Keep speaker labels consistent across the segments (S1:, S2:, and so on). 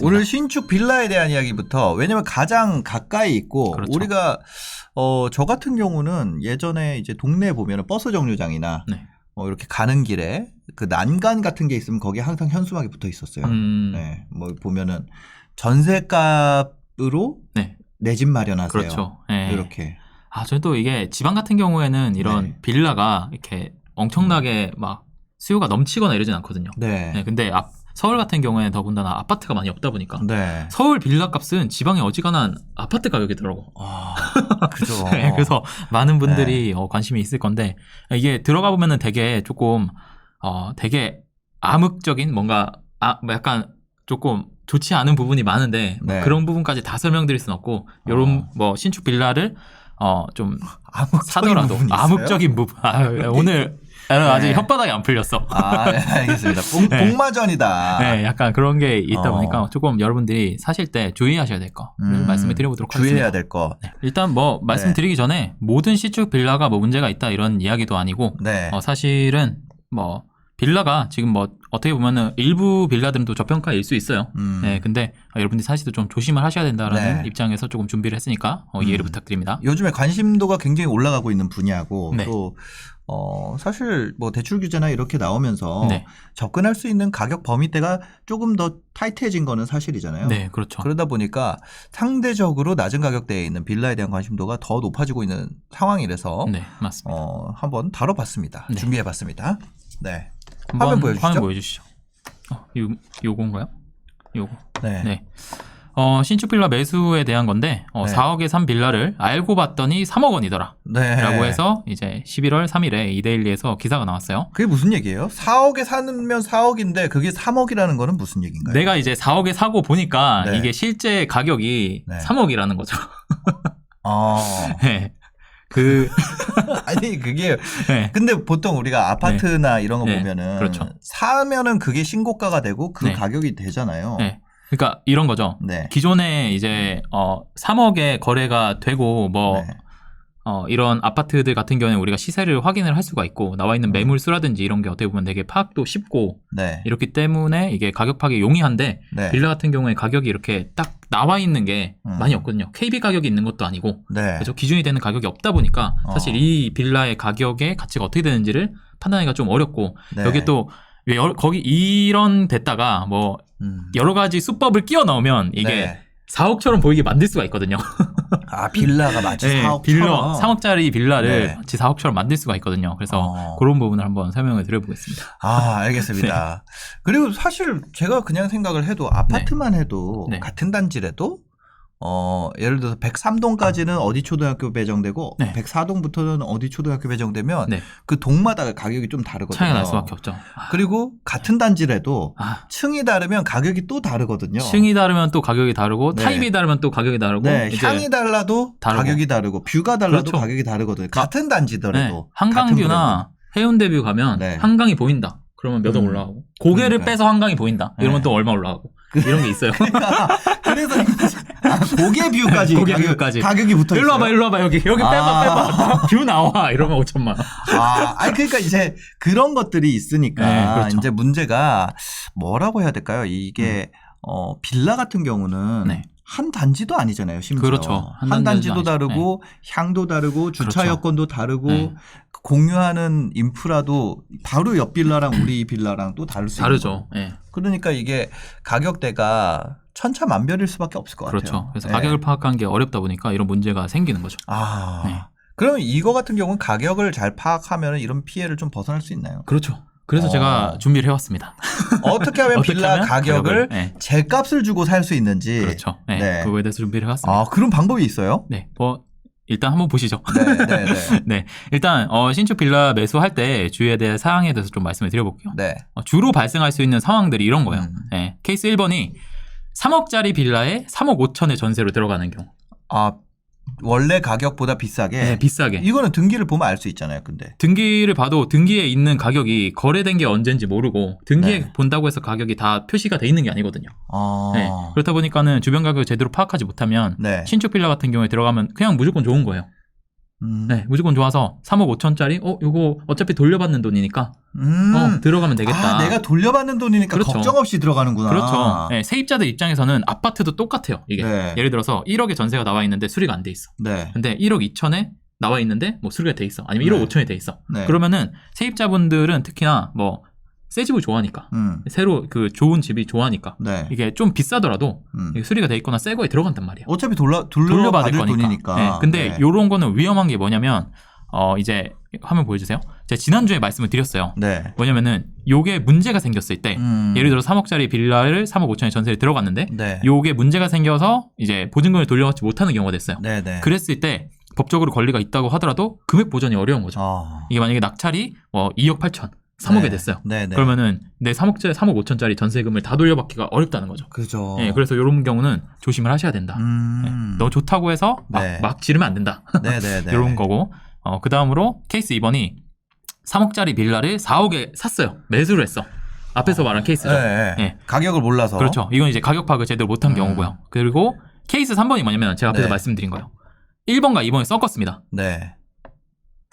S1: 오늘 신축 빌라에 대한 이야기부터 왜냐면 가장 가까이 있고
S2: 그렇죠.
S1: 우리가 저 같은 경우는 예전에 이제 동네에 보면은 버스 정류장이나
S2: 네.
S1: 이렇게 가는 길에 그 난간 같은 게 있으면 거기에 항상 현수막이 붙어 있었어요. 네. 뭐 보면은 전세값으로
S2: 네.
S1: 내 집 마련하세요.
S2: 그렇죠. 네.
S1: 이렇게.
S2: 저는 또 이게 지방 같은 경우에는 이런
S1: 네.
S2: 빌라가 이렇게 엄청나게 막 수요가 넘치거나 이러진 않거든요.
S1: 네.
S2: 네, 근데 서울 같은 경우에는 더군다나 아파트가 많이 없다 보니까
S1: 네.
S2: 서울 빌라 값은 지방에 어지간한 아파트 가격이더라고.
S1: 그죠.
S2: 네, 그래서 많은 분들이 관심이 있을 건데 이게 들어가 보면은 되게 조금 되게 암흑적인 뭔가 뭐 약간 조금 좋지 않은 부분이 많은데
S1: 네.
S2: 그런 부분까지 다 설명드릴 수는 없고 이런 뭐 신축 빌라를 좀 사더라도 암흑적인 부분 오늘 아직
S1: 네.
S2: 혓바닥이 안 풀렸어.
S1: 네, 알겠습니다.
S2: 네.
S1: 복마전이다.
S2: 네, 약간 그런 게 있다 보니까 조금 여러분들이 사실 때 주의하셔야 될 거 말씀을 드려보도록 하겠습니다.
S1: 주의해야 될 거.
S2: 네. 일단 뭐 말씀드리기 전에 모든 신축 빌라가 뭐 문제가 있다 이런 이야기도 아니고
S1: 네.
S2: 사실은 뭐 빌라가 지금 뭐 어떻게 보면은 일부 빌라들은 또 저평가일 수 있어요. 네, 근데 여러분들이 사실도 좀 조심을 하셔야 된다라는
S1: 네.
S2: 입장에서 조금 준비를 했으니까 이해를 부탁드립니다.
S1: 요즘에 관심도가 굉장히 올라가고 있는 분야고
S2: 네.
S1: 또 사실 뭐 대출 규제나 이렇게 나오면서
S2: 네.
S1: 접근할 수 있는 가격 범위대가 조금 더 타이트해진 거는 사실이잖아요.
S2: 네, 그렇죠.
S1: 그러다 보니까 상대적으로 낮은 가격대에 있는 빌라에 대한 관심도가 더 높아지고 있는 상황이라서
S2: 네, 맞습니다.
S1: 한번 다뤄봤습니다.
S2: 네.
S1: 준비해봤습니다. 네.
S2: 화면
S1: 보여주시죠.
S2: 보여주시죠. 요건가요? 요거.
S1: 네.
S2: 네. 신축 빌라 매수에 대한 건데 4억에 산 빌라를 알고 봤더니 3억 원이더라.
S1: 네.
S2: 라고 해서 이제 11월 3일에 이데일리에서 기사가 나왔어요.
S1: 그게 무슨 얘기예요? 4억에 사면 4억인데 그게 3억이라는 거는 무슨 얘기인가요?
S2: 내가 이제 4억에 사고 보니까
S1: 네.
S2: 이게 실제 가격이
S1: 네.
S2: 3억이라는 거죠. 네.
S1: 아니 그게
S2: 네.
S1: 근데 보통 우리가 아파트나 이런 거
S2: 네.
S1: 보면은
S2: 그렇죠.
S1: 사면은 그게 신고가가 되고 그
S2: 네.
S1: 가격이 되잖아요.
S2: 네. 그러니까 이런 거죠.
S1: 네.
S2: 기존에 이제 3억에 거래가 되고 뭐
S1: 네.
S2: 이런 아파트들 같은 경우는 우리가 시세를 확인을 할 수가 있고 나와 있는 매물 수라든지 이런 게 어떻게 보면 되게 파악도 쉽고
S1: 네.
S2: 이렇기 때문에 이게 가격 파악이 용이한데
S1: 네.
S2: 빌라 같은 경우에 가격이 이렇게 딱 나와 있는 게 많이 없거든요. KB 가격이 있는 것도 아니고
S1: 네.
S2: 그래서 기준이 되는 가격이 없다 보니까 사실 이 빌라의 가격의 가치가 어떻게 되는지를 판단하기가 좀 어렵고
S1: 네.
S2: 여기 또 거기 이런 데다가 뭐 여러 가지 수법을 끼워 넣으면 이게
S1: 네.
S2: 4억처럼 보이게 만들 수가 있거든요.
S1: 빌라가 마치 4억처럼
S2: 3억짜리 빌라를
S1: 네.
S2: 마치 4억처럼 만들 수가 있거든요. 그래서 그런 부분을 한번 설명을 드려보겠습니다.
S1: 알겠습니다. 그리고 사실 제가 그냥 생각을 해도 아파트만 해도
S2: 네.
S1: 같은 단지라도 예를 들어서 103동까지는 어디 초등학교 배정되고
S2: 네.
S1: 104동부터는 어디 초등학교 배정되면
S2: 네.
S1: 그 동마다 가격이 좀 다르거든요.
S2: 차이가 날 수밖에 없죠.
S1: 그리고 같은 단지라도 층이 다르면 가격이 또 다르거든요.
S2: 층이 다르면 또 가격이 다르고
S1: 네.
S2: 타입이 다르면 또 가격이 다르고
S1: 네, 향이 달라도
S2: 다르고.
S1: 가격이 다르고 뷰가 달라도
S2: 그렇죠.
S1: 가격이 다르거든요. 같은 단지더라도.
S2: 한강뷰나 해운대뷰 가면
S1: 네.
S2: 한강이 보인다. 그러면 몇 억 올라가고 고개를
S1: 그러니까요.
S2: 빼서 한강이 보인다. 이러면
S1: 네.
S2: 또 얼마 올라가고 이런 게 있어요.
S1: 그래서 고개 뷰까지
S2: 고개 뷰까지.
S1: 가격이 붙어 있어요.
S2: 일로 와봐 여기 빼봐 뷰 나와 이러면 5천만 원.
S1: 그러니까 이제 그런 것들이 있으니까
S2: 네, 그렇죠.
S1: 이제 문제가 뭐라고 해야 될까요? 이게 빌라 같은 경우는
S2: 네.
S1: 한 단지도 아니잖아요. 심지어
S2: 그렇죠.
S1: 한 단지도
S2: 아니죠.
S1: 다르고 향도 다르고 주차
S2: 그렇죠.
S1: 여건도 다르고
S2: 네.
S1: 공유하는 인프라도 바로 옆 빌라랑 우리 빌라랑 또 다를 수
S2: 다르죠.
S1: 있는
S2: 네.
S1: 그러니까 이게 가격대가 천차만별일 수밖에 없을 것
S2: 그렇죠.
S1: 같아요.
S2: 그래서
S1: 네.
S2: 가격을 파악하는 게 어렵다 보니까 이런 문제가 생기는 거죠. 네.
S1: 그럼 이거 같은 경우는 가격을 잘 파악하면 이런 피해를 좀 벗어날 수 있나요?
S2: 그렇죠. 그래서 제가 준비를 해왔습니다.
S1: 어떻게 하면 빌라 가격을
S2: 네.
S1: 제값을 주고 살 수 있는지.
S2: 그렇죠. 네.
S1: 네.
S2: 그거에 대해서 준비를 해왔습니다.
S1: 그런 방법이 있어요?
S2: 네. 일단 한번 보시죠.
S1: 네.
S2: 네. 일단 신축 빌라 매수할 때 주의해야 될 사항에 대해서 좀 말씀을 드려볼게요.
S1: 네.
S2: 주로 발생할 수 있는 상황들이 이런 거예요. 네. 케이스 1번이 3억짜리 빌라에 3억 5천의 전세로 들어가는 경우.
S1: 원래 가격보다 비싸게.
S2: 네, 비싸게.
S1: 이거는 등기를 보면 알 수 있잖아요, 근데.
S2: 등기를 봐도 등기에 있는 가격이 거래된 게 언젠지 모르고 등기에 본다고 해서 가격이 다 표시가 돼 있는 게 아니거든요. 네. 그렇다 보니까는 주변 가격을 제대로 파악하지 못하면
S1: 네.
S2: 신축 빌라 같은 경우에 들어가면 그냥 무조건 좋은 거예요. 네, 무조건 좋아서 3억 5천짜리 요거 어차피 돌려받는 돈이니까 들어가면 되겠다.
S1: 아, 내가 돌려받는 돈이니까
S2: 그렇죠.
S1: 걱정 없이 들어가는구나.
S2: 그렇죠. 네, 세입자들 입장에서는 아파트도 똑같아요. 이게
S1: 네.
S2: 예를 들어서 1억의 전세가 나와 있는데 수리가 안 돼 있어.
S1: 네.
S2: 근데 1억 2천에 나와 있는데 뭐 수리가 돼 있어. 아니면 1억
S1: 네.
S2: 5천에 돼 있어.
S1: 네.
S2: 그러면은 세입자분들은 특히나 뭐 새 집을 좋아하니까 새로 그 좋은 집이 좋아하니까
S1: 네.
S2: 이게 좀 비싸더라도 이게 수리가 돼 있거나 새 거에 들어간단 말이에요.
S1: 어차피 돌려받을
S2: 거니까.
S1: 돈이니까.
S2: 네, 근데 요런 거는 위험한 게 뭐냐면 이제 화면 보여주세요. 제가 지난주에 말씀을 드렸어요.
S1: 네.
S2: 뭐냐면은 요게 문제가 생겼을 때 예를 들어 3억짜리 빌라를 3억 5천에 전세를 들어갔는데
S1: 네.
S2: 요게 문제가 생겨서 이제 보증금을 돌려받지 못하는 경우가 됐어요.
S1: 네, 네.
S2: 그랬을 때 법적으로 권리가 있다고 하더라도 금액 보전이 어려운 거죠. 이게 만약에 낙찰이 2억 8천 3억에
S1: 네.
S2: 됐어요.
S1: 네, 네.
S2: 그러면은 내 3억 5천짜리 전세금을 다 돌려받기가 어렵다는 거죠.
S1: 그죠.
S2: 네, 그래서 이런 경우는 조심을 하셔야 된다. 네, 너 좋다고 해서
S1: 네.
S2: 막 지르면 안 된다.
S1: 네, 네, 네.
S2: 이런 거고. 그 다음으로 케이스 2번이 3억짜리 빌라를 4억에 샀어요. 매수를 했어. 앞에서 말한 케이스죠.
S1: 네,
S2: 네.
S1: 가격을 몰라서.
S2: 그렇죠. 이건 이제 가격 파악을 제대로 못한 경우고요. 그리고 케이스 3번이 뭐냐면 제가 앞에서
S1: 네. 말씀드린
S2: 말씀드린 거예요. 1번과 2번을 섞었습니다.
S1: 네.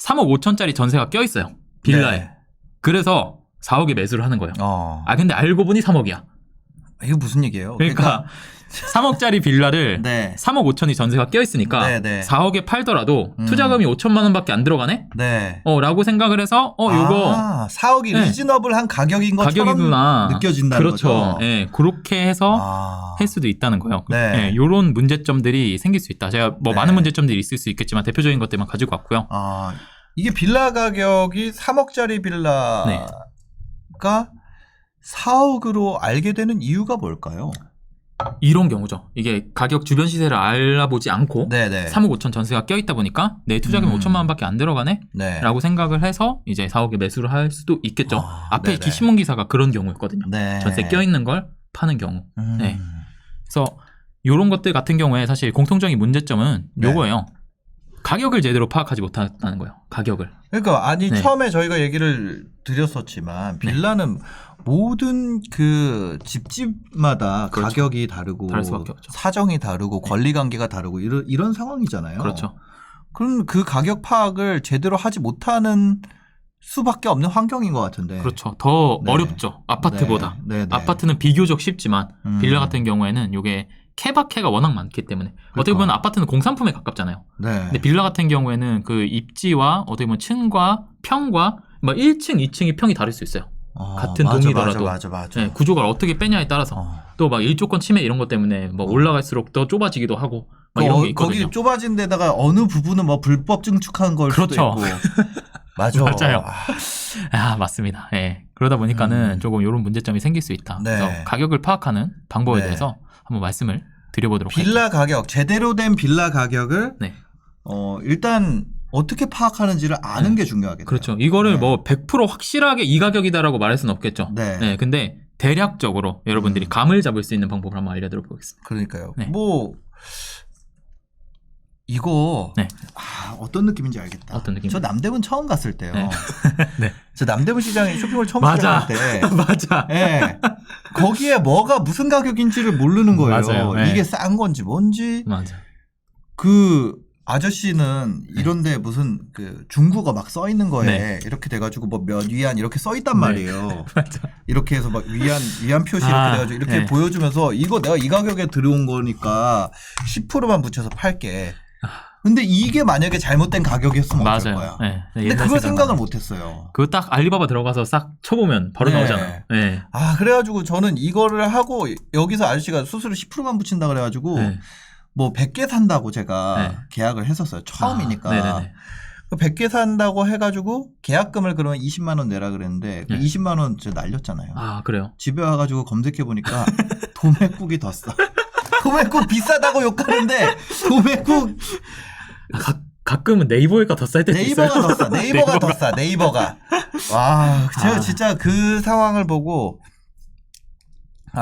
S2: 3억 5천짜리 전세가 껴있어요. 빌라에.
S1: 네.
S2: 그래서 4억에 매수를 하는 거예요.
S1: 아,
S2: 근데 알고 보니 3억이야.
S1: 이거 무슨 얘기예요?
S2: 그러니까 3억짜리 빌라를
S1: 네.
S2: 3억 5천이 전세가 껴있으니까
S1: 네, 네.
S2: 4억에 팔더라도 투자금이 5천만 원밖에 안 들어가네?
S1: 네.
S2: 라고 생각을 해서 요거
S1: 4억이
S2: 네.
S1: 리즈너블한 가격인 것처럼
S2: 가격이구나.
S1: 느껴진다는
S2: 그렇죠.
S1: 거죠.
S2: 예, 그렇게 해서 할 수도 있다는 거예요.
S1: 네.
S2: 요런 문제점들이 생길 수 있다. 제가 뭐
S1: 네.
S2: 많은 문제점들이 있을 수 있겠지만 대표적인 것들만 가지고 왔고요.
S1: 이게 빌라 가격이 3억짜리 빌라가
S2: 네.
S1: 4억으로 알게 되는 이유가 뭘까요?
S2: 이런 경우죠. 이게 가격 주변 시세를 알아보지 않고
S1: 네네.
S2: 3억 5천 전세가 껴있다 보니까 내 투자금 5천만 원밖에 안 들어가네?
S1: 네.
S2: 라고 생각을 해서 이제 4억에 매수를 할 수도 있겠죠. 앞에
S1: 네네.
S2: 신문 기사가 그런 경우였거든요.
S1: 네.
S2: 전세 껴있는 걸 파는 경우. 네. 그래서 이런 것들 같은 경우에 사실 공통적인 문제점은
S1: 네.
S2: 요거예요. 가격을 제대로 파악하지 못한다는 거예요. 가격을.
S1: 그러니까 네. 처음에 저희가 얘기를 드렸었지만 빌라는 모든 그 집집마다
S2: 그렇죠.
S1: 가격이 다르고
S2: 다를 수밖에 없죠.
S1: 사정이 다르고 권리 관계가 다르고 이런 상황이잖아요.
S2: 그렇죠.
S1: 그럼 그 가격 파악을 제대로 하지 못하는 수밖에 없는 환경인 것 같은데.
S2: 그렇죠. 더
S1: 네.
S2: 어렵죠. 아파트보다.
S1: 네.
S2: 아파트는 비교적 쉽지만 빌라 같은 경우에는 이게 케바케가 워낙 많기 때문에 어떻게 보면 아파트는 공산품에 가깝잖아요.
S1: 네.
S2: 근데 빌라 같은 경우에는 그 입지와 어떻게 보면 층과 평과 뭐 1층, 2층이 평이 다를 수 있어요. 같은 동이더라도
S1: 맞아.
S2: 네, 구조가 어떻게 빼냐에 따라서 또 막 일조권 침해 이런 것 때문에 뭐 올라갈수록 더 좁아지기도 하고 막 이런 게 있거든요.
S1: 거기 좁아진 데다가 어느 부분은 뭐 불법 증축한 걸
S2: 그렇죠.
S1: 수도 있고. 맞아.
S2: 맞아요. 맞습니다. 예. 그러다 보니까는 조금 이런 문제점이 생길 수 있다.
S1: 네.
S2: 그래서 가격을 파악하는 방법에
S1: 네.
S2: 대해서 한번 말씀을 드려보도록 할게요.
S1: 빌라 가격, 제대로 된 빌라 가격을
S2: 네.
S1: 일단 어떻게 파악하는지를 아는 게 중요하겠네요.
S2: 그렇죠. 이거를 뭐 100% 확실하게 이 가격이다라고 말할 수는 없겠죠.
S1: 네.
S2: 근데 대략적으로 여러분들이 감을 잡을 수 있는 방법을 한번 알려드려 보겠습니다.
S1: 그러니까요.
S2: 네.
S1: 뭐 이거
S2: 네.
S1: 어떤 느낌인지 알겠다.
S2: 어떤 느낌?
S1: 저 남대문 처음 갔을 때요.
S2: 네. 네.
S1: 저 남대문 시장에 쇼핑몰 처음
S2: 맞아.
S1: 시작할 때
S2: 맞아.
S1: 네. 거기에 뭐가 무슨 가격인지를 모르는 거예요.
S2: 맞아요. 네.
S1: 이게 싼 건지 뭔지.
S2: 맞아.
S1: 그 아저씨는 이런데 무슨 그 중국어 막 써 있는 거에
S2: 네.
S1: 이렇게 돼가지고 뭐 몇 위안 이렇게 써 있단 말이에요.
S2: 맞아.
S1: 이렇게 해서 막 위안 표시 이렇게 돼가지고 이렇게
S2: 네.
S1: 보여주면서 이거 내가 이 가격에 들어온 거니까 10%만 붙여서 팔게. 근데 이게 만약에 잘못된 가격이었으면 어쩔
S2: 맞아요.
S1: 거야.
S2: 네.
S1: 근데 그걸 생각을 못했어요.
S2: 그거 딱 알리바바 들어가서 싹 쳐보면 바로
S1: 네.
S2: 나오잖아요. 네.
S1: 그래가지고 저는 이거를 하고 여기서 아저씨가 수수료 10%만 붙인다 그래가지고
S2: 네.
S1: 뭐 100개 산다고 제가
S2: 네.
S1: 계약을 했었어요. 처음이니까.
S2: 네네네.
S1: 100개 산다고 해가지고 계약금을 그러면 20만 원 내라 그랬는데 그
S2: 네.
S1: 20만 원 저 날렸잖아요.
S2: 그래요?
S1: 집에 와가지고 검색해보니까 도매국이 더 싸. 도매국 비싸다고 욕하는데 도매국
S2: 가끔은 네이버가 더 쌀 때도 있어요.
S1: 네이버가 더 싸. 네이버가 더 싸. 네이버가. 와, 제가 진짜 그 상황을 보고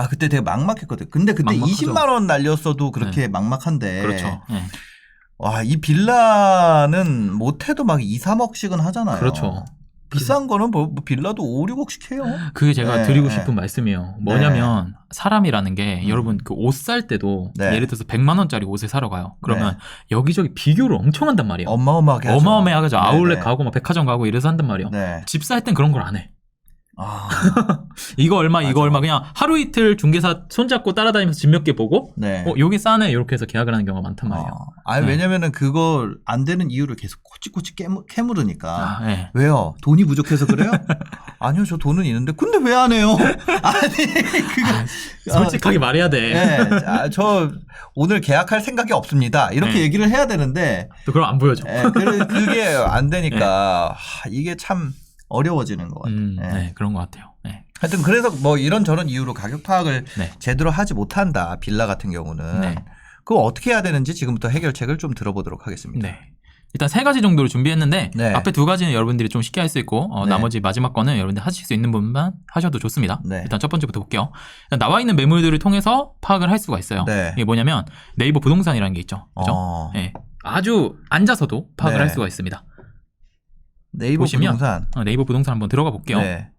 S1: 그때 되게 막막했거든. 근데 그때
S2: 막막하죠.
S1: 20만 원 날렸어도 그렇게 막막한데.
S2: 그렇죠. 네.
S1: 와, 이 빌라는 못해도 막 2, 3억씩은 하잖아요.
S2: 그렇죠.
S1: 비싼 거는 뭐 빌라도 5, 6억씩 해요.
S2: 그게 제가
S1: 네,
S2: 드리고
S1: 네.
S2: 싶은 말씀이에요. 뭐냐면 사람이라는 게 여러분 그 옷 살 때도
S1: 네.
S2: 예를 들어서 100만 원짜리 옷을 사러 가요. 그러면 여기저기 비교를 엄청 한단 말이에요.
S1: 어마어마하게 하죠.
S2: 어마어마하게
S1: 네,
S2: 아울렛
S1: 네.
S2: 가고 막 백화점 가고 이래서 한단 말이에요.
S1: 네.
S2: 집 살 땐 그런 걸 안 해.
S1: 아,
S2: 이거 얼마 이거
S1: 맞아.
S2: 얼마 그냥 하루 이틀 중개사 손잡고 따라다니면서 집 몇 개 보고
S1: 네.
S2: 여기 싸네 이렇게 해서 계약을 하는 경우가 많단 말이에요.
S1: 아니
S2: 네.
S1: 왜냐면은 그걸 안 되는 이유를 계속 꼬치꼬치 캐물으니까.
S2: 네.
S1: 왜요? 돈이 부족해서 그래요? 아니요, 저 돈은 있는데. 근데 왜 안 해요? 아니, 그거.
S2: 솔직하게 말해야 돼.
S1: 네, 저 오늘 계약할 생각이 없습니다. 이렇게
S2: 네.
S1: 얘기를 해야 되는데.
S2: 또 그럼 안 보여줘.
S1: 그게 안 되니까. 이게 참 어려워지는 것 같아요.
S2: 네, 그런 것 같아요. 네.
S1: 하여튼 그래서 뭐 이런저런 이유로 가격 파악을
S2: 네.
S1: 제대로 하지 못한다. 빌라 같은 경우는.
S2: 네.
S1: 그거 어떻게 해야 되는지 지금부터 해결책을 좀 들어보도록 하겠습니다.
S2: 네. 일단 3가지 정도로 준비했는데
S1: 네.
S2: 앞에 2가지는 여러분들이 좀 쉽게 할 수 있고
S1: 네.
S2: 나머지 마지막 거는 여러분들 하실 수 있는 부분만 하셔도 좋습니다.
S1: 네.
S2: 일단 첫 번째부터 볼게요. 일단 나와 있는 매물들을 통해서 파악을 할 수가 있어요.
S1: 네.
S2: 이게 뭐냐면 네이버 부동산이라는 게 있죠. 그죠? 네. 아주 앉아서도 파악을
S1: 네.
S2: 할 수가 있습니다.
S1: 네이버
S2: 보시면
S1: 부동산.
S2: 네이버 부동산 한번 들어가 볼게요.
S1: 네.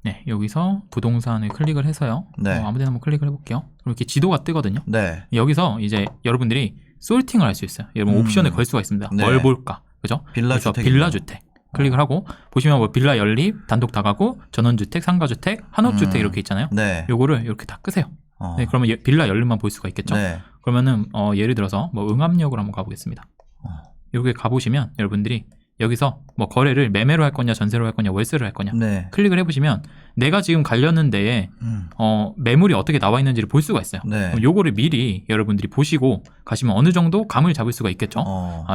S2: 네, 여기서 부동산을 클릭을 해서요.
S1: 네.
S2: 아무데나 한번 클릭을 해볼게요. 이렇게 지도가 뜨거든요.
S1: 네.
S2: 여기서 이제 여러분들이 소팅을 할 수 있어요. 여러분 옵션을 걸 수가 있습니다.
S1: 네.
S2: 뭘 볼까? 그죠?
S1: 빌라
S2: 그래서
S1: 주택.
S2: 빌라 주택 클릭을 하고 보시면 뭐 빌라 연립, 단독 다가구, 전원주택, 상가주택, 한옥주택 이렇게 있잖아요.
S1: 네.
S2: 요거를 이렇게 다 끄세요. 네, 그러면 빌라 연립만 볼 수가 있겠죠.
S1: 네.
S2: 그러면은 예를 들어서 뭐 응암역으로 한번 가보겠습니다. 여기 가보시면 여러분들이 여기서 뭐 거래를 매매로 할 거냐, 전세로 할 거냐, 월세로 할 거냐
S1: 네.
S2: 클릭을 해보시면 내가 지금 가려는 데에 매물이 어떻게 나와 있는지를 볼 수가 있어요.
S1: 네.
S2: 그럼 요거를 미리 여러분들이 보시고 가시면 어느 정도 감을 잡을 수가 있겠죠.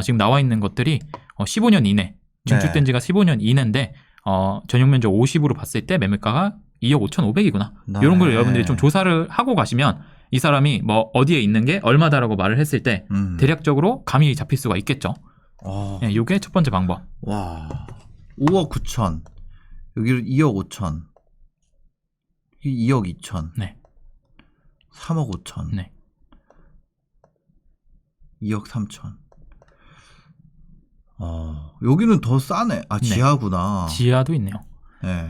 S2: 지금 나와 있는 것들이 15년 이내, 증축된 지가 15년 이내인데 전용 면적 50으로 봤을 때 매물가가 2억 5,500이구나.
S1: 네.
S2: 이런 걸 여러분들이 좀 조사를 하고 가시면 이 사람이 뭐 어디에 있는 게 얼마다라고 말을 했을 때 대략적으로 감이 잡힐 수가 있겠죠. 네, 요게 첫 번째 방법.
S1: 와. 5억 9천. 여기를 2억 5천. 2억 2천.
S2: 네.
S1: 3억 5천.
S2: 네.
S1: 2억 3천. 여기는 더 싸네. 지하구나.
S2: 지하도 있네요.
S1: 네.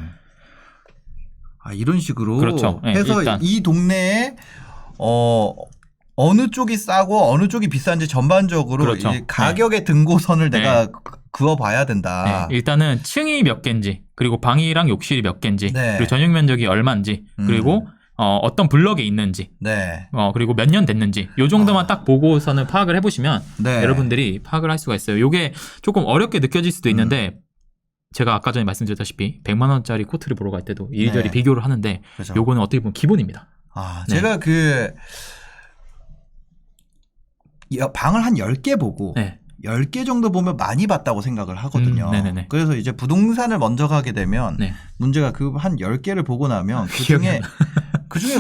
S1: 이런 식으로
S2: 그렇죠. 네,
S1: 해서
S2: 일단.
S1: 이 동네에 어느 쪽이 싸고 어느 쪽이 비싼지 전반적으로
S2: 그렇죠.
S1: 이 가격의 등고선을
S2: 네.
S1: 내가 그어봐야 된다.
S2: 네, 일단은 층이 몇 개인지, 그리고 방이랑 욕실이 몇 개인지,
S1: 네.
S2: 그리고 전용 면적이 얼마인지, 그리고 어떤 블럭에 있는지,
S1: 네.
S2: 그리고 몇 년 됐는지, 요 정도만 딱 보고서는 파악을 해보시면
S1: 네.
S2: 여러분들이 파악을 할 수가 있어요. 요게 조금 어렵게 느껴질 수도 있는데 제가 아까 전에 말씀드렸다시피 100만 원짜리 코트를 보러 갈 때도 이리저리
S1: 네.
S2: 비교를 하는데
S1: 그렇죠.
S2: 요거는 어떻게 보면 기본입니다. 네.
S1: 제가 방을 한 10개 보고
S2: 네.
S1: 10개 정도 보면 많이 봤다고 생각을 하거든요.
S2: 네네네.
S1: 그래서 이제 부동산을 먼저 가게 되면
S2: 네.
S1: 문제가 그 한 10개를 보고 나면 그중에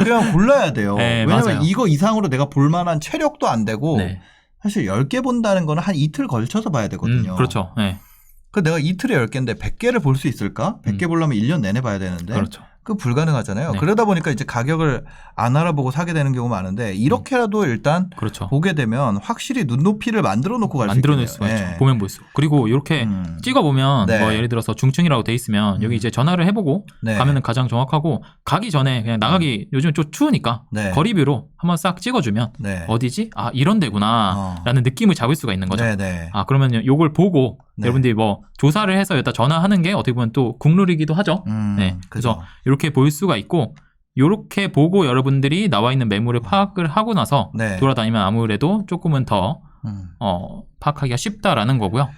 S1: 그냥 골라야 돼요.
S2: 네,
S1: 왜냐면
S2: 맞아요.
S1: 이거 이상으로 내가 볼 만한 체력도 안 되고
S2: 네.
S1: 사실 10개 본다는 거는 한 이틀 걸쳐서 봐야 되거든요.
S2: 그렇죠. 네.
S1: 그 내가 이틀에 10개인데 100개를 볼 수 있을까? 100개 보려면 1년 내내 봐야 되는데
S2: 그렇죠.
S1: 그 불가능하잖아요.
S2: 네.
S1: 그러다 보니까 이제 가격을 안 알아보고 사게 되는 경우가 많은데 이렇게라도 일단
S2: 그렇죠.
S1: 보게 되면 확실히 눈높이를 만들어 놓고 갈 수 있겠네요.
S2: 만들어낼 수가 있죠. 보면 볼수록. 그리고 이렇게 찍어보면
S1: 네.
S2: 뭐 예를 들어서 중층이라고 돼 있으면 여기 이제 전화를 해보고
S1: 네.
S2: 가면은 가장 정확하고 가기 전에 그냥 나가기 요즘 좀 추우니까
S1: 네.
S2: 거리뷰로 한번 싹 찍어주면
S1: 네.
S2: 어디지? 이런 데구나 라는 느낌을 잡을 수가 있는 거죠.
S1: 네네.
S2: 그러면 요걸 보고
S1: 네.
S2: 여러분들이 뭐 조사를 해서 여기다 전화하는 게 어떻게 보면 또 국룰이기도 하죠. 네. 그래서 이렇게 볼 수가 있고 이렇게 보고 여러분들이 나와 있는 매물을 파악을 하고 나서
S1: 네.
S2: 돌아다니면 아무래도 조금은 더 파악하기가 쉽다라는 거고요.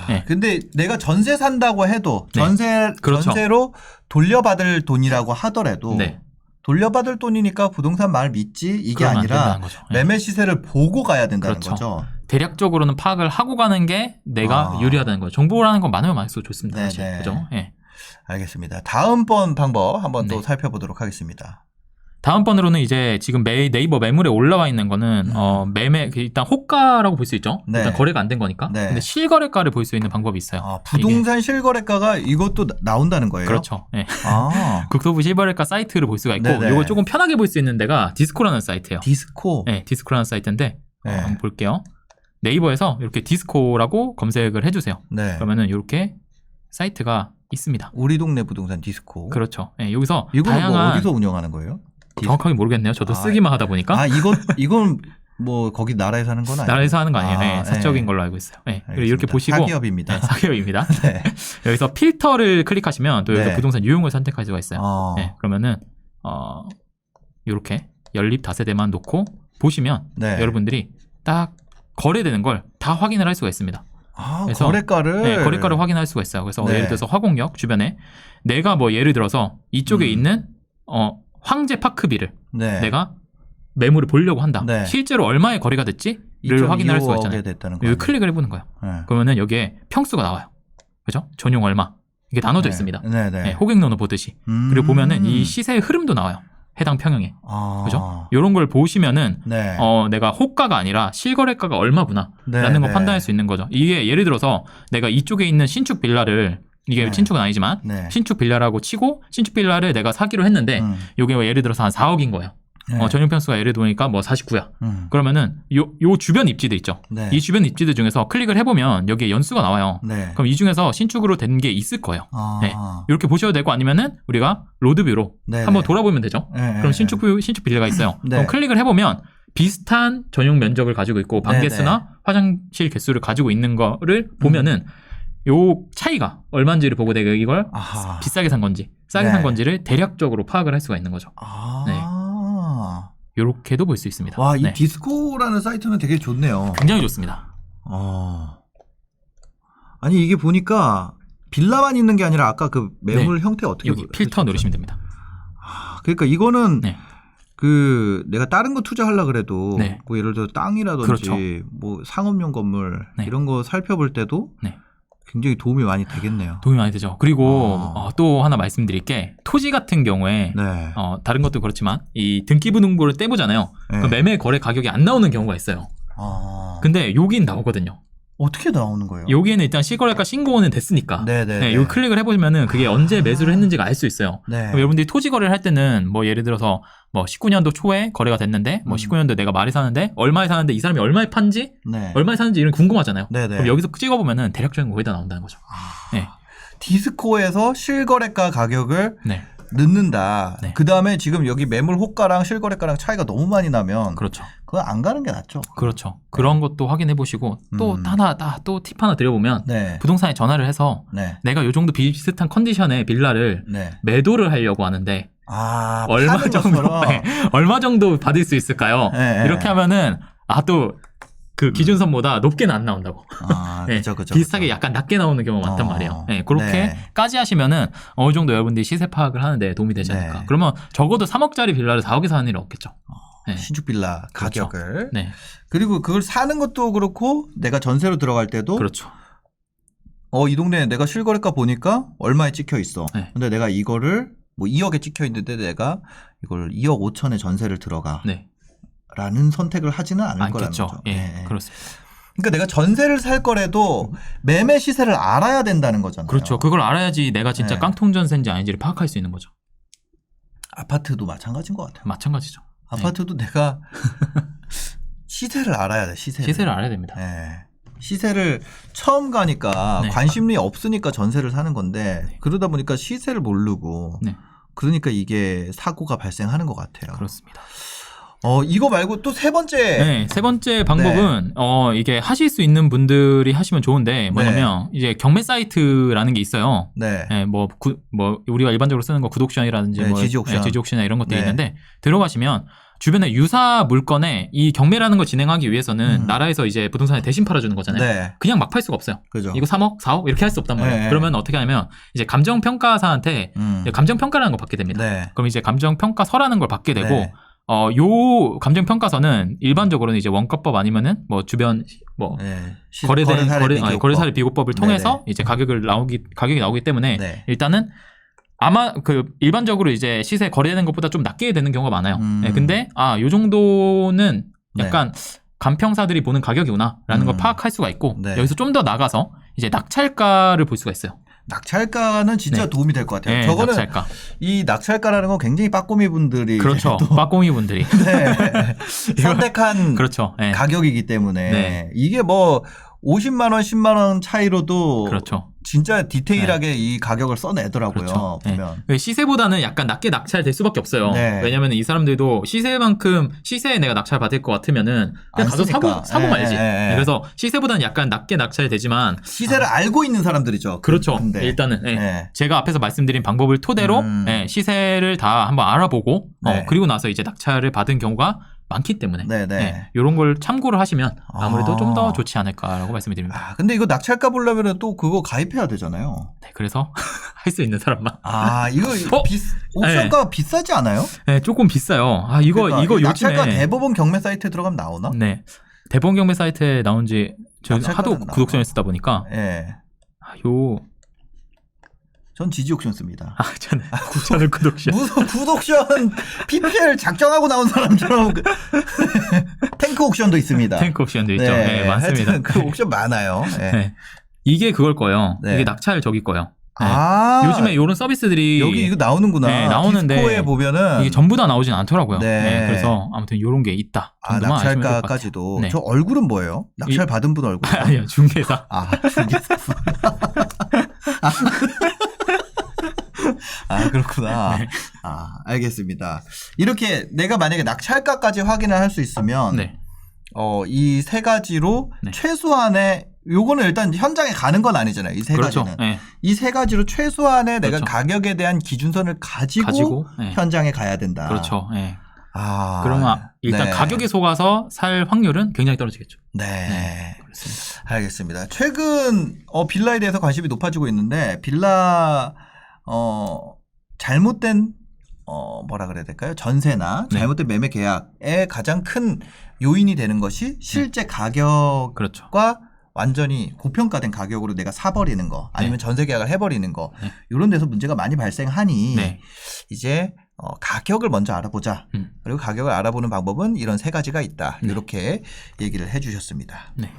S2: 네.
S1: 근데 내가 전세 산다고 해도
S2: 네. 그렇죠.
S1: 전세로 돌려받을 돈이라고 하더라도
S2: 네.
S1: 돌려받을 돈이니까 부동산 말 믿지 이게
S2: 그러면 안
S1: 아니라
S2: 된다는 거죠. 네.
S1: 매매 시세를 보고 가야 된다는
S2: 그렇죠.
S1: 거죠.
S2: 대략적으로는 파악을 하고 가는 게 내가 유리하다는 거예요. 정보라는 건 많으면 많을수록 좋습니다.
S1: 네,
S2: 사실.
S1: 네.
S2: 그죠? 네.
S1: 알겠습니다. 다음번 방법 한번 또
S2: 네.
S1: 살펴보도록 하겠습니다.
S2: 다음번으로는 이제 지금 네이버 매물에 올라와 있는 거는 일단 호가라고 볼 수 있죠.
S1: 네.
S2: 일단 거래가 안 된 거니까.
S1: 네.
S2: 근데 실거래가를 볼 수 있는 방법이 있어요.
S1: 아, 부동산 실거래가가 이것도 나온다는 거예요?
S2: 그렇죠. 네.
S1: 아.
S2: 국토부 실거래가 사이트를 볼 수가 있고
S1: 네네.
S2: 이걸 조금 편하게 볼 수 있는 데가 디스코라는 사이트예요.
S1: 디스코?
S2: 네, 디스코라는 사이트인데
S1: 네.
S2: 한번 볼게요. 네이버에서 이렇게 디스코라고 검색을 해주세요.
S1: 네.
S2: 그러면은 이렇게 사이트가 있습니다.
S1: 우리 동네 부동산 디스코.
S2: 그렇죠. 네, 여기서
S1: 이거는
S2: 다양한
S1: 뭐 어디서 운영하는 거예요?
S2: 정확하게 모르겠네요. 저도 쓰기만 하다 보니까.
S1: 아, 이건 뭐 거기 나라에서 하는 건 아니에요?
S2: 나라에서 하는 거 아니에요. 네,
S1: 네.
S2: 사적인 걸로 알고 있어요. 네, 그리고 이렇게
S1: 알겠습니다.
S2: 보시고
S1: 사기업입니다.
S2: 네, 사기업입니다.
S1: 네.
S2: 여기서 필터를 클릭하시면 또 여기서
S1: 네.
S2: 부동산 유형을 선택할 수가 있어요. 네, 그러면은 이렇게 연립 다세대만 놓고 보시면
S1: 네.
S2: 여러분들이 딱 거래되는 걸 다 확인을 할 수가 있습니다.
S1: 아,
S2: 그래서
S1: 거래가를?
S2: 네, 거래가를 확인할 수가 있어요. 그래서
S1: 네.
S2: 예를 들어서 화곡역 주변에 내가 뭐 예를 들어서 이쪽에 있는 황제 파크비를
S1: 네.
S2: 내가 매물을 보려고 한다.
S1: 네.
S2: 실제로 얼마의 거래가 됐지를 확인할 수가 있잖아요.
S1: 됐다는
S2: 여기 클릭을 해보는 거예요.
S1: 네.
S2: 그러면은 여기에 평수가 나와요. 그죠? 전용 얼마 이게 나눠져
S1: 네.
S2: 있습니다.
S1: 네, 네.
S2: 네, 호객노노 보듯이. 그리고 보면은 이 시세의 흐름도 나와요. 해당 평형에. 그죠? 이런 걸 보시면은
S1: 네.
S2: 내가 호가가 아니라 실거래가가 얼마구나
S1: 네,
S2: 라는 걸
S1: 네.
S2: 판단할 수 있는 거죠. 이게 예를 들어서 내가 이쪽에 있는 신축 빌라를 이게
S1: 네.
S2: 신축은 아니지만
S1: 네.
S2: 신축 빌라라고 치고 신축 빌라를 내가 사기로 했는데 요게 뭐 예를 들어서 한 4억인 거예요.
S1: 네.
S2: 전용 평수가 예를 들니까 뭐 49야. 그러면은 요 주변 입지들 있죠.
S1: 네.
S2: 이 주변 입지들 중에서 클릭을 해보면 여기에 연수가 나와요.
S1: 네.
S2: 그럼 이 중에서 신축으로 된 게 있을 거예요.
S1: 아.
S2: 네. 이렇게 보셔도 되고 아니면은 우리가 로드뷰로
S1: 네.
S2: 한번 돌아보면 되죠.
S1: 네.
S2: 그럼 신축 빌라가 있어요.
S1: 네.
S2: 그럼 클릭을 해보면 비슷한 전용 면적을 가지고 있고 방
S1: 네,
S2: 개수나 화장실 개수를 가지고 있는 거를 보면은 요 차이가 얼마인지를 보고 내가 이걸
S1: 아하.
S2: 비싸게 산 건지 싸게
S1: 네.
S2: 산 건지를 대략적으로 파악을 할 수가 있는 거죠.
S1: 아.
S2: 네. 요렇게도 볼 수 있습니다.
S1: 와, 이
S2: 네.
S1: 디스코라는 사이트는 되게 좋네요.
S2: 굉장히 좋습니다.
S1: 아니, 이게 보니까 빌라만 있는 게 아니라 아까 그 매물 형태 어떻게
S2: 여기 필터 누르시면 됩니다.
S1: 그러니까 이거는
S2: 네.
S1: 내가 다른 거 투자하려고 그래도
S2: 네.
S1: 뭐 예를 들어 땅이라든지
S2: 그렇죠.
S1: 뭐 상업용 건물
S2: 네.
S1: 이런 거 살펴볼 때도
S2: 네.
S1: 굉장히 도움이 많이 되겠네요.
S2: 도움이 많이 되죠. 그리고 또 하나 말씀드릴 게 토지 같은 경우에
S1: 네.
S2: 다른 것도 그렇지만 이 등기부등본을 떼보잖아요.
S1: 네.
S2: 그 매매 거래 가격이 안 나오는 경우가 있어요. 근데 여긴 나오거든요.
S1: 어떻게 나오는 거예요?
S2: 여기에는 일단 실거래가 신고는 됐으니까.
S1: 네네.
S2: 네, 여기 클릭을 해보시면은 그게 언제 매수를 했는지가 알 수 있어요.
S1: 네.
S2: 그럼 여러분들이 토지 거래를 할 때는 뭐 예를 들어서 뭐 19년도 초에 거래가 됐는데 뭐 19년도 내가 말에 사는데 얼마에 사는데 이 사람이 얼마에 판지
S1: 네.
S2: 얼마에 사는지 이런 궁금하잖아요.
S1: 네네.
S2: 그럼 여기서 찍어보면은 대략적인 거 거의 다 나온다는 거죠. 네.
S1: 디스코에서 실거래가 가격을
S2: 네.
S1: 넣는다.
S2: 네.
S1: 그 다음에 지금 여기 매물 호가랑 실거래가랑 차이가 너무 많이 나면
S2: 그렇죠.
S1: 그거 안 가는 게 낫죠.
S2: 그렇죠. 그런 것도 확인해 보시고 또 또 팁 하나 드려보면
S1: 네.
S2: 부동산에 전화를 해서
S1: 네.
S2: 내가 요 정도 비슷한 컨디션의 빌라를
S1: 네.
S2: 매도를 하려고 하는데 얼마
S1: 파는
S2: 정도
S1: 것처럼.
S2: 네, 얼마 정도 받을 수 있을까요?
S1: 네, 네.
S2: 이렇게 하면은 또 그 기준선보다 높게는 안 나온다고. 네,
S1: 그죠, 그죠,
S2: 비슷하게
S1: 그죠.
S2: 약간 낮게 나오는 경우가 많단 말이에요. 네, 그렇게까지 하시면은 어느 정도 여러분들이 시세 파악을 하는데 도움이 되지 않을까.
S1: 네.
S2: 그러면 적어도 3억짜리 빌라를 4억에 사는 일은 없겠죠. 네.
S1: 신축 빌라
S2: 그렇죠.
S1: 가격을.
S2: 네,
S1: 그리고 그걸 사는 것도 그렇고 내가 전세로 들어갈 때도
S2: 그렇죠.
S1: 이 동네에 내가 실거래가 보니까 얼마에 찍혀 있어.
S2: 네.
S1: 근데 내가 이거를 뭐 2억에 찍혀 있는데 내가 이걸 2억 5천에 전세를 들어가.
S2: 네,
S1: 라는 선택을 하지는 않을 거라는
S2: 않겠죠.
S1: 거죠.
S2: 예,
S1: 네.
S2: 그렇습니다.
S1: 그러니까 내가 전세를 살 거라도 매매 시세를 알아야 된다는 거잖아요.
S2: 그렇죠. 그걸 알아야지 내가 진짜
S1: 네.
S2: 깡통 전세인지 아닌지를 파악할 수 있는 거죠.
S1: 아파트도 마찬가지인 것 같아요.
S2: 마찬가지죠.
S1: 아파트도 내가 시세를 알아야 돼.
S2: 시세를 알아야 됩니다.
S1: 네. 시세를 처음 가니까
S2: 네.
S1: 관심이 없으니까 전세를 사는 건데 그러다 보니까 시세를 모르고
S2: 네.
S1: 그러니까 이게 사고가 발생하는 것 같아요.
S2: 그렇습니다.
S1: 이거 말고 또 세 번째.
S2: 네, 세 번째 방법은 이게 하실 수 있는 분들이 하시면 좋은데 뭐냐면 이제 경매 사이트라는 게 있어요.
S1: 네.
S2: 네, 뭐 우리가 일반적으로 쓰는 거 구독션이라든지
S1: 네,
S2: 뭐
S1: 지지옥션.
S2: 지지옥션이나 이런 것들이
S1: 네.
S2: 있는데 들어가시면 주변에 유사 물건에 이 경매라는 걸 진행하기 위해서는 나라에서 이제 부동산에 대신 팔아주는 거잖아요.
S1: 네.
S2: 그냥 막 팔 수가 없어요.
S1: 그죠.
S2: 이거 3억, 4억 이렇게 할 수 없단 말이에요.
S1: 네.
S2: 그러면 어떻게 하냐면 이제 감정평가사한테 감정평가라는 걸 받게 됩니다.
S1: 네.
S2: 그럼 이제 감정평가서라는 걸 받게 되고
S1: 네.
S2: 요 감정평가서는 일반적으로는 이제 원가법 아니면은 뭐 주변 뭐
S1: 네.
S2: 거래사례 비교법을 통해서
S1: 네네.
S2: 이제 가격이 나오기 때문에
S1: 네.
S2: 일단은 아마 그 일반적으로 이제 시세 거래되는 것보다 좀 낮게 되는 경우가 많아요. 네, 근데 요 정도는 약간 간평사들이 보는 가격이구나라는 걸 파악할 수가 있고
S1: 네.
S2: 여기서 좀 더 나가서 이제 낙찰가를 볼 수가 있어요.
S1: 낙찰가는 진짜
S2: 네.
S1: 도움이 될 것 같아요.
S2: 네,
S1: 저거는
S2: 낙찰가.
S1: 이 낙찰가라는 건 굉장히 빠꼬미 분들이
S2: 그렇죠.
S1: 또
S2: 빠꼬미 분들이
S1: 네. 선택한
S2: 그렇죠. 네.
S1: 가격이기 때문에
S2: 네.
S1: 이게 뭐 50만 원, 10만 원 차이로도
S2: 그렇죠.
S1: 진짜 디테일하게 이 가격을 써내더라고요.
S2: 그렇죠.
S1: 보면.
S2: 네. 시세보다는 약간 낮게 낙찰될 수밖에 없어요.
S1: 네.
S2: 왜냐면 이 사람들도 시세만큼 시세에 내가 낙찰 받을 것 같으면은 그냥
S1: 안
S2: 가서
S1: 쓰니까.
S2: 사고 말지.
S1: 예.
S2: 네, 그래서 시세보다는 약간 낮게 낙찰되지만
S1: 시세를 알고 있는 사람들이죠.
S2: 그렇죠.
S1: 근데.
S2: 일단은
S1: 네.
S2: 제가 앞에서 말씀드린 방법을 토대로 시세를 다 한번 알아보고
S1: 네.
S2: 그리고 나서 이제 낙찰을 받은 경우가 많기 때문에
S1: 네네.
S2: 이런 걸 참고를 하시면 아무래도
S1: 아.
S2: 좀 더 좋지 않을까라고 말씀을 드립니다.
S1: 근데 이거 낙찰가 보려면 또 그거 가입해야 되잖아요.
S2: 네, 그래서 할 수 있는 사람만.
S1: 이거
S2: 어?
S1: 옵션가 비싸지 않아요?
S2: 네, 조금 비싸요. 이거
S1: 그러니까
S2: 이거
S1: 이 낙찰가
S2: 요즘에
S1: 대법원 경매 사이트에 들어가면 나오나?
S2: 네. 대법원 경매 사이트에 나온지 저
S1: 낙찰가는
S2: 하도
S1: 나와.
S2: 구독전을 쓰다 보니까
S1: 예. 전 지지 옥션 씁니다.
S2: 저는 구독전.
S1: 무슨 구독션 PPL 작정하고 나온 사람처럼 탱크 옥션도 있습니다.
S2: 탱크 옵션도 있죠. 네, 많습니다.
S1: 하여튼 그 옥션 많아요. 네.
S2: 네. 이게 그걸 거예요.
S1: 네.
S2: 이게 낙찰 저기 거예요. 네. 요즘에 이런 서비스들이
S1: 여기 이거 나오는구나.
S2: 네, 나오는데
S1: 디스코에 보면은
S2: 이게 전부 다 나오진 않더라고요.
S1: 네.
S2: 네, 그래서 아무튼 이런 게 있다. 정도만 아시면 될 것 같아요.
S1: 낙찰가까지도.
S2: 네.
S1: 저 얼굴은 뭐예요? 낙찰 받은 분 얼굴.
S2: 아니요, 중개사.
S1: 중개사. 그렇구나.
S2: 네.
S1: 알겠습니다. 이렇게 내가 만약에 낙찰가까지 확인을 할 수 있으면
S2: 네.
S1: 이 세 가지로
S2: 네.
S1: 최소한의 요거는 일단 현장에 가는 건 아니잖아요. 이 세
S2: 그렇죠.
S1: 가지는.
S2: 네.
S1: 이 세 가지로 최소한의 내가
S2: 그렇죠.
S1: 가격에 대한 기준선을 가지고
S2: 네.
S1: 현장에 가야 된다.
S2: 그렇죠. 네.
S1: 그러면
S2: 일단 가격에 속아서 살 확률은 굉장히 떨어지겠죠.
S1: 네.
S2: 그렇습니다.
S1: 알겠습니다. 최근 빌라에 대해서 관심이 높아지고 있는데 빌라 잘못된 뭐라 그래야 될까요? 전세나
S2: 네.
S1: 잘못된 매매 계약의 가장 큰 요인이 되는 것이 실제 가격과
S2: 그렇죠.
S1: 완전히 고평가된 가격으로 내가 사버리는 거 아니면 전세 계약을 해버리는 거 이런 데서 문제가 많이 발생하니 이제 가격을 먼저 알아보자. 그리고 가격을 알아보는 방법은 이런 세 가지가 있다. 이렇게 얘기를 해주셨습니다.
S2: 네.